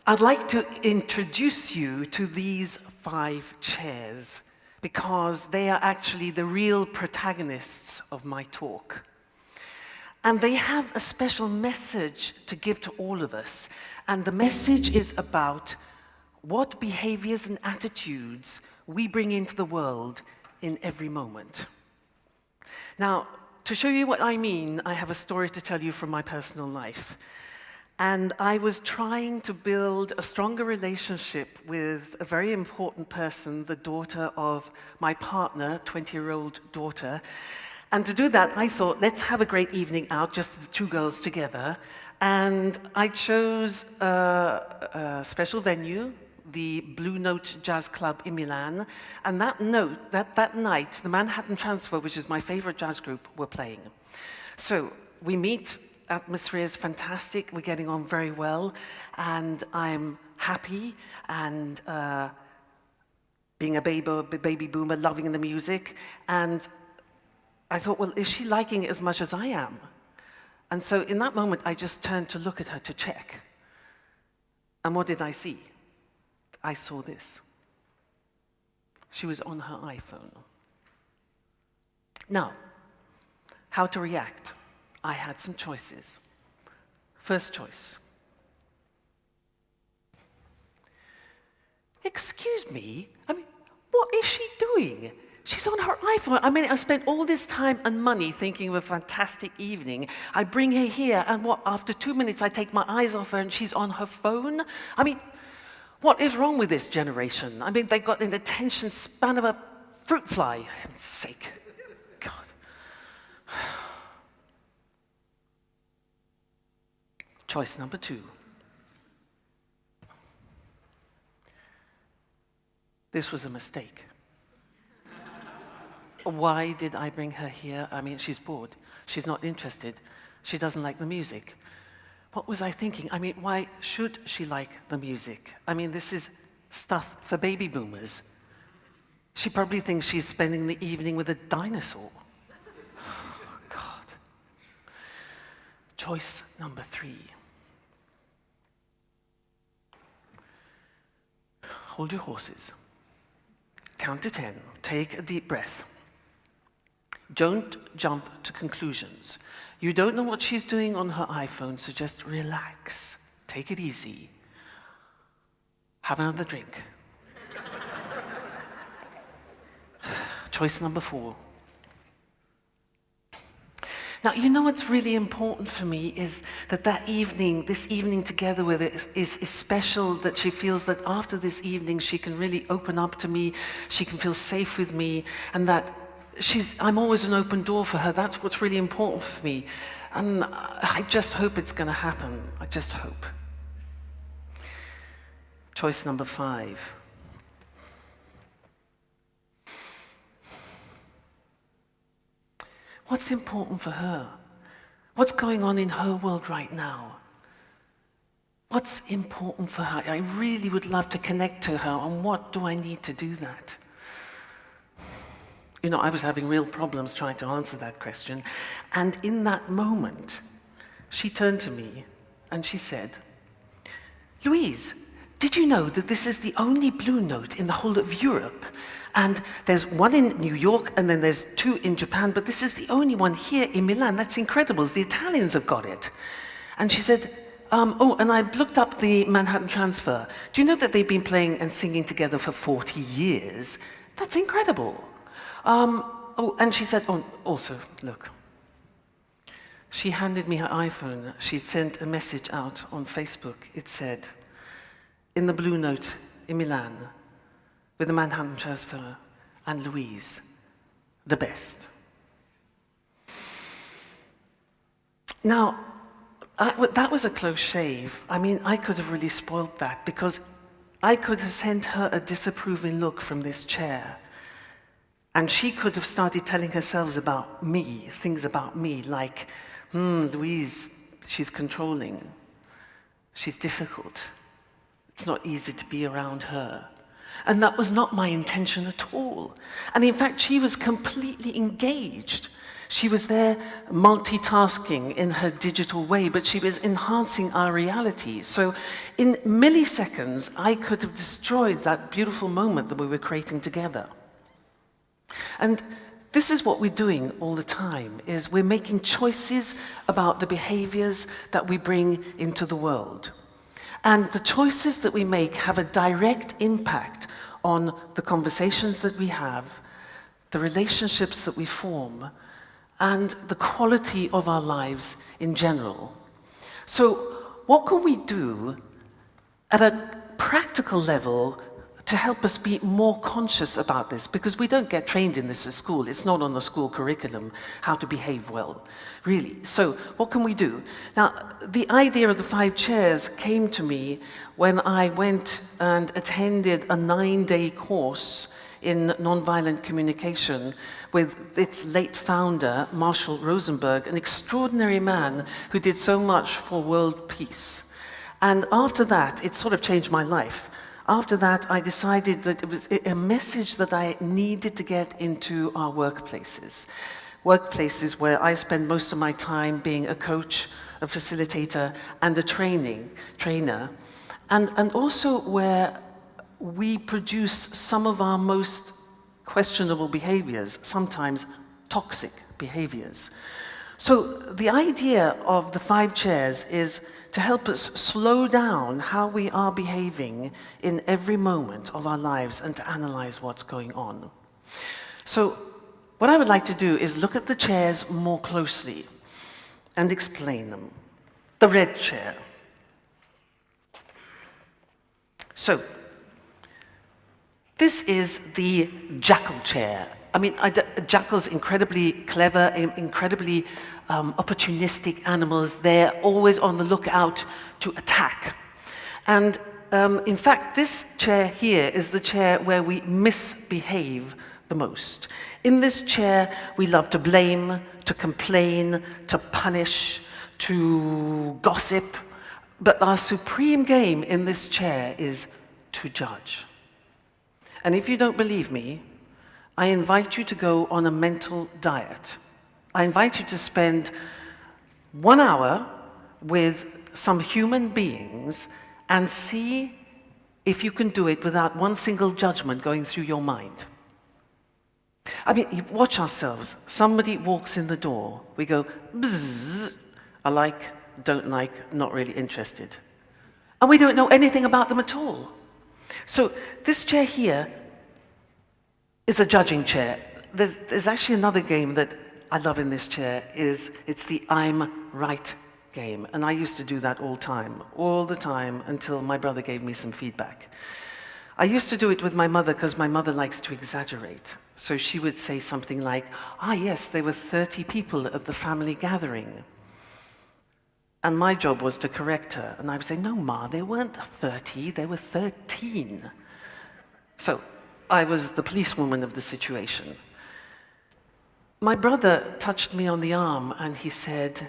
I'd like to introduce you to these 5 chairs because they are actually the real protagonists of my talk. And they have a special message to give to all of us. And the message is about what behaviors and attitudes we bring into the world in every moment. Now, to show you what I mean, I have a story to tell you from my personal life. And I was trying to build a stronger relationship with a very important person, the daughter of my partner, 20-year-old daughter. And to do that, I thought, let's have a great evening out, just the 2 girls together. And I chose a special venue, the Blue Note Jazz Club in Milan. And that night, the Manhattan Transfer, which is my favorite jazz group, were playing. So we meet. Atmosphere is fantastic, we're getting on very well, and I'm happy, and being a baby boomer, loving the music, and I thought, well, is she liking it as much as I am? And so in that moment, I just turned to look at her to check. And what did I see? I saw this. She was on her iPhone. Now, how to react? I had some choices. First choice. Excuse me, what is she doing? She's on her iPhone. I spent all this time and money thinking of a fantastic evening. I bring her here, and after 2 minutes I take my eyes off her and she's on her phone? What is wrong with this generation? They've got an attention span of a fruit fly, for heaven's sake. God. Choice number 2. This was a mistake. Why did I bring her here? She's bored. She's not interested. She doesn't like the music. What was I thinking? Why should she like the music? This is stuff for baby boomers. She probably thinks she's spending the evening with a dinosaur. Oh, God. Choice number 3. Hold your horses. Count to 10. Take a deep breath. Don't jump to conclusions. You don't know what she's doing on her iPhone, so just relax. Take it easy. Have another drink. Choice number 4. Now, you know what's really important for me is that this evening together with it is special, that she feels that after this evening she can really open up to me, she can feel safe with me, and that I'm always an open door for her. That's what's really important for me. And I just hope it's going to happen. I just hope. Choice number 5. What's important for her? What's going on in her world right now? What's important for her? I really would love to connect to her, and what do I need to do that? I was having real problems trying to answer that question. And in that moment, she turned to me and she said, Louise, did you know that this is the only Blue Note in the whole of Europe? And there's 1 in New York, and then there's 2 in Japan, but this is the only one here in Milan. That's incredible. The Italians have got it. And she said, and I looked up the Manhattan Transfer. Do you know that they've been playing and singing together for 40 years? That's incredible. And she said, also, look. She handed me her iPhone. She sent a message out on Facebook. It said, in the Blue Note in Milan, with the Manhattan Transfer and Louise, the best. Now, that was a close shave. I could have really spoiled that, because I could have sent her a disapproving look from this chair. And she could have started telling herself about me, things about me, like, Louise, she's controlling. She's difficult. It's not easy to be around her. And that was not my intention at all. And in fact, she was completely engaged. She was there multitasking in her digital way, but she was enhancing our reality. So in milliseconds, I could have destroyed that beautiful moment that we were creating together. And this is what we're doing all the time, is we're making choices about the behaviors that we bring into the world. And the choices that we make have a direct impact on the conversations that we have, the relationships that we form, and the quality of our lives in general. So what can we do at a practical level to help us be more conscious about this? Because we don't get trained in this at school. It's not on the school curriculum, how to behave well, really. So what can we do? Now, the idea of the 5 chairs came to me when I went and attended a 9-day course in nonviolent communication with its late founder, Marshall Rosenberg, an extraordinary man who did so much for world peace. And after that, it sort of changed my life. After that, I decided that it was a message that I needed to get into our workplaces. Workplaces where I spend most of my time being a coach, a facilitator, and a trainer. And also where we produce some of our most questionable behaviors, sometimes toxic behaviors. So the idea of the 5 chairs is to help us slow down how we are behaving in every moment of our lives and to analyze what's going on. So what I would like to do is look at the chairs more closely and explain them. The red chair. So this is the Jackal Chair. I mean, jackals incredibly clever, incredibly opportunistic animals. They're always on the lookout to attack. And in fact, this chair here is the chair where we misbehave the most. In this chair, we love to blame, to complain, to punish, to gossip. But our supreme game in this chair is to judge. And if you don't believe me, I invite you to go on a mental diet. I invite you to spend 1 hour with some human beings and see if you can do it without one single judgment going through your mind. I mean, watch ourselves. Somebody walks in the door. We go, bzzz, I like, don't like, not really interested. And we don't know anything about them at all. So this chair here is a judging chair. There's actually another game that I love in this chair. It's the I'm right game. And I used to do that all the time, until my brother gave me some feedback. I used to do it with my mother because my mother likes to exaggerate. So she would say something like, yes, there were 30 people at the family gathering. And my job was to correct her. And I would say, no, Ma, there weren't 30, there were 13. So I was the policewoman of the situation. My brother touched me on the arm and he said,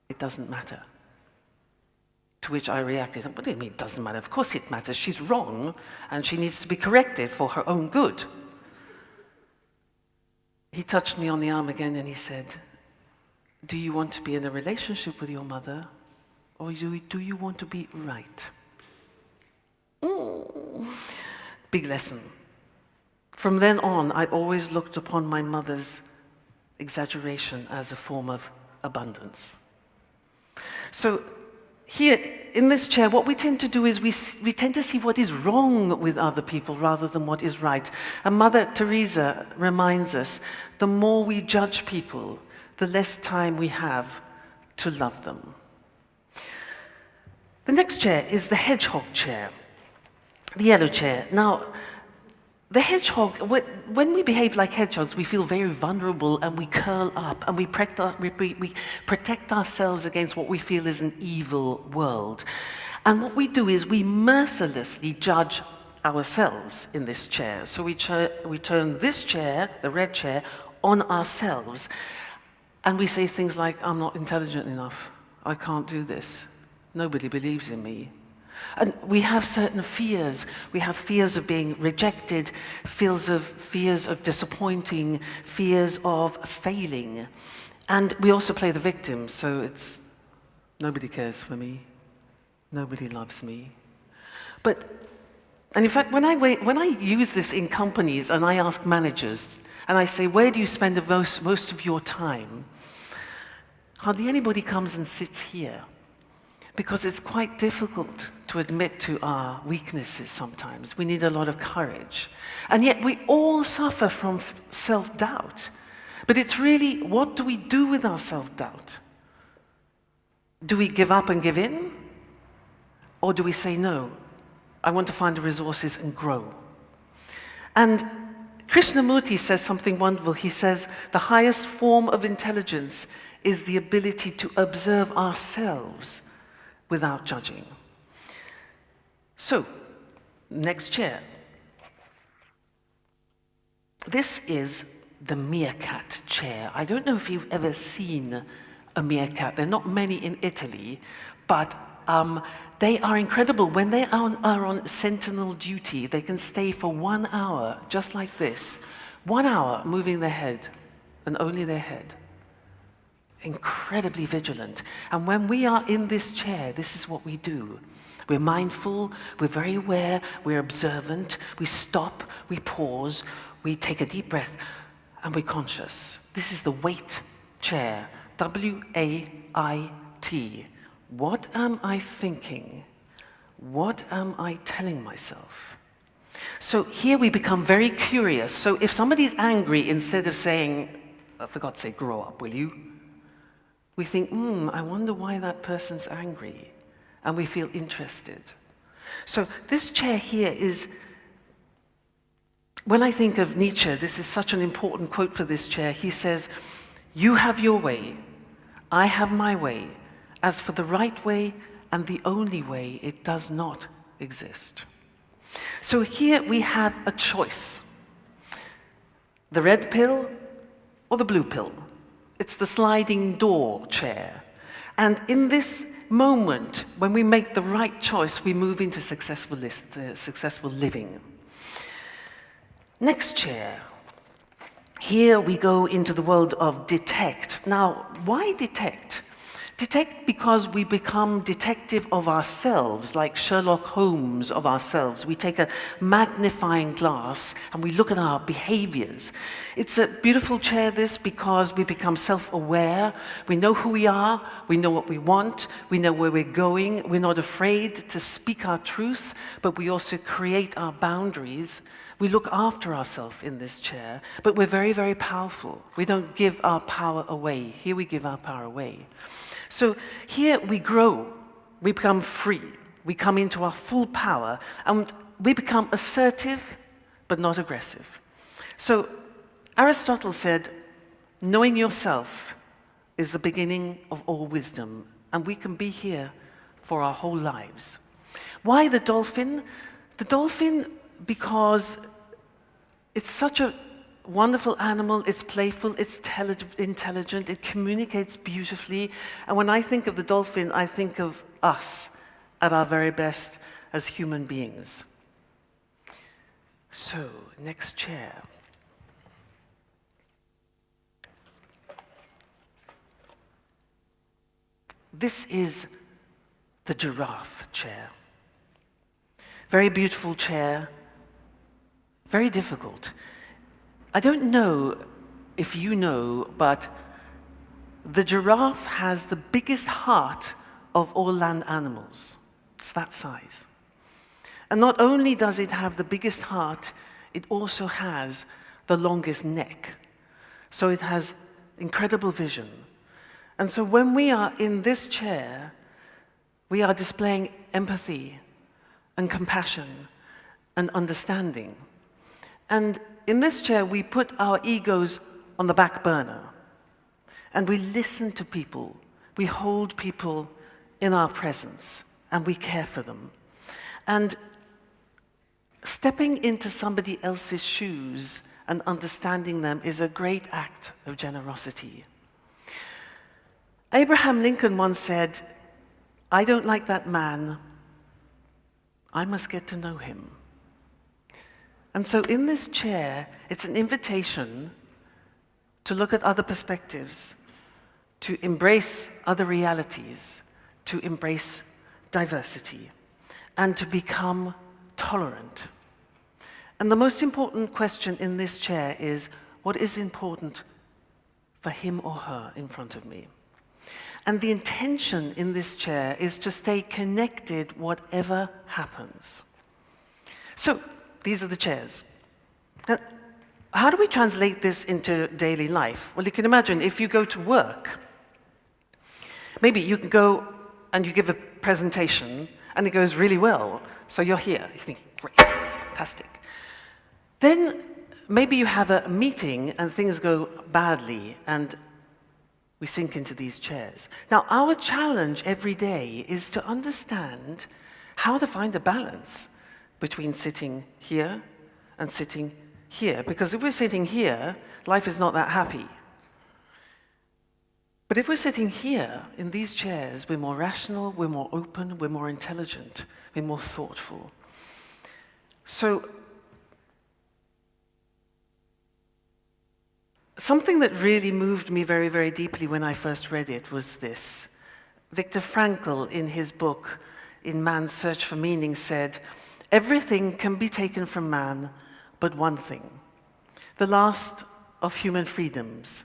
it doesn't matter. To which I reacted, what do you mean it doesn't matter? Of course it matters. She's wrong and she needs to be corrected for her own good. He touched me on the arm again and he said, do you want to be in a relationship with your mother, or do you want to be right? Big lesson. From then on, I always looked upon my mother's exaggeration as a form of abundance. So here, in this chair, what we tend to do is we tend to see what is wrong with other people rather than what is right. And Mother Teresa reminds us, the more we judge people, the less time we have to love them. The next chair is the Hedgehog Chair, the yellow chair. Now, the hedgehog, when we behave like hedgehogs, we feel very vulnerable and we curl up and we protect ourselves against what we feel is an evil world. And what we do is we mercilessly judge ourselves in this chair. So we turn this chair, the red chair, on ourselves. And we say things like, I'm not intelligent enough. I can't do this. Nobody believes in me. And we have certain fears. We have fears of being rejected, fears of disappointing, fears of failing. And we also play the victim, so it's nobody cares for me, nobody loves me. And in fact, when I use this in companies and I ask managers, and I say, where do you spend the most of your time? Hardly anybody comes and sits here, because it's quite difficult to admit to our weaknesses sometimes. We need a lot of courage. And yet we all suffer from self-doubt. But it's really, what do we do with our self-doubt? Do we give up and give in? Or do we say, no, I want to find the resources and grow? And Krishnamurti says something wonderful. He says, the highest form of intelligence is the ability to observe ourselves without judging. So, next chair. This is the Meerkat Chair. I don't know if you've ever seen a meerkat. There are not many in Italy, but they are incredible. When they are on sentinel duty, they can stay for 1 hour, just like this. 1 hour moving their head, and only their head. Incredibly vigilant. And when we are in this chair, this is what we do. We're mindful, we're very aware, we're observant, we stop, we pause, we take a deep breath, and we're conscious. This is the wait chair, W-A-I-T. What am I thinking? What am I telling myself? So here we become very curious. So if somebody's angry, instead of saying, for God's sake, grow up, will you? We think, I wonder why that person's angry. And we feel interested. So this chair here is, when I think of Nietzsche, this is such an important quote for this chair. He says, you have your way, I have my way. As for the right way and the only way, it does not exist. So here we have a choice. The red pill or the blue pill. It's the sliding door chair. And in this moment, when we make the right choice, we move into successful living. Next chair. Here we go into the world of detect. Now, why detect? Detect because we become detective of ourselves, like Sherlock Holmes of ourselves. We take a magnifying glass and we look at our behaviors. It's a beautiful chair, this, because we become self-aware. We know who we are, we know what we want, we know where we're going. We're not afraid to speak our truth, but we also create our boundaries. We look after ourselves in this chair, but we're very, very powerful. We don't give our power away. Here we give our power away. So here we grow, we become free, we come into our full power, and we become assertive, but not aggressive. So Aristotle said, knowing yourself is the beginning of all wisdom, and we can be here for our whole lives. Why the dolphin? The dolphin, because it's such a wonderful animal, it's playful, it's intelligent, it communicates beautifully. And when I think of the dolphin, I think of us at our very best as human beings. So, next chair. This is the Giraffe Chair. Very beautiful chair, very difficult. I don't know if you know, but the giraffe has the biggest heart of all land animals. It's that size. And not only does it have the biggest heart, it also has the longest neck. So it has incredible vision. And so when we are in this chair, we are displaying empathy and compassion and understanding. And in this chair, we put our egos on the back burner, and we listen to people, we hold people in our presence, and we care for them. And stepping into somebody else's shoes and understanding them is a great act of generosity. Abraham Lincoln once said, I don't like that man, I must get to know him. And so in this chair, it's an invitation to look at other perspectives, to embrace other realities, to embrace diversity, and to become tolerant. And the most important question in this chair is, what is important for him or her in front of me? And the intention in this chair is to stay connected whatever happens. So, these are the chairs. Now, how do we translate this into daily life? Well, you can imagine if you go to work, maybe you can go and you give a presentation and it goes really well, so you're here. You think, great, fantastic. Then maybe you have a meeting and things go badly and we sink into these chairs. Now, our challenge every day is to understand how to find a balance between sitting here and sitting here. Because if we're sitting here, life is not that happy. But if we're sitting here in these chairs, we're more rational, we're more open, we're more intelligent, we're more thoughtful. So, something that really moved me very, very deeply when I first read it was this. Viktor Frankl, in his book, In Man's Search for Meaning, said, "Everything can be taken from man, but one thing, the last of human freedoms,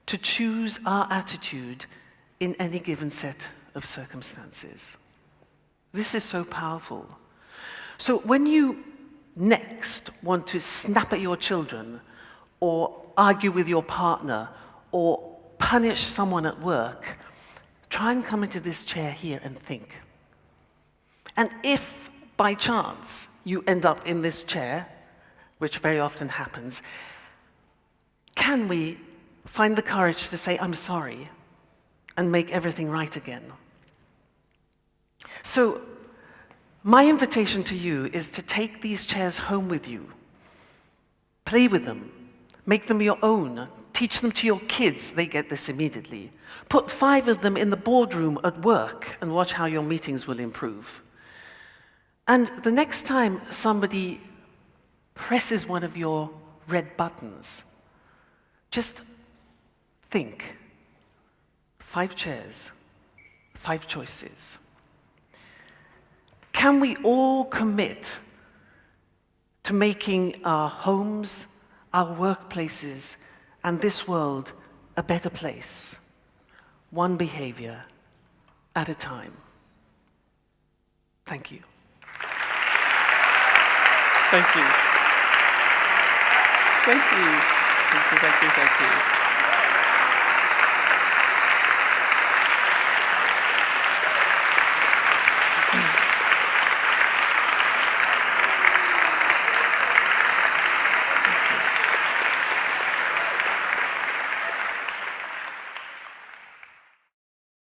to choose our attitude in any given set of circumstances." This is so powerful. So when you next want to snap at your children, or argue with your partner, or punish someone at work, try and come into this chair here and think. And if, by chance, you end up in this chair, which very often happens, can we find the courage to say, "I'm sorry," and make everything right again? So, my invitation to you is to take these chairs home with you. Play with them. Make them your own. Teach them to your kids. They get this immediately. Put 5 of them in the boardroom at work and watch how your meetings will improve. And the next time somebody presses one of your red buttons, just think. 5 chairs, 5 choices. Can we all commit to making our homes, our workplaces, and this world a better place, one behavior at a time? Thank you. Thank you. Thank you. Thank you, thank you, thank you.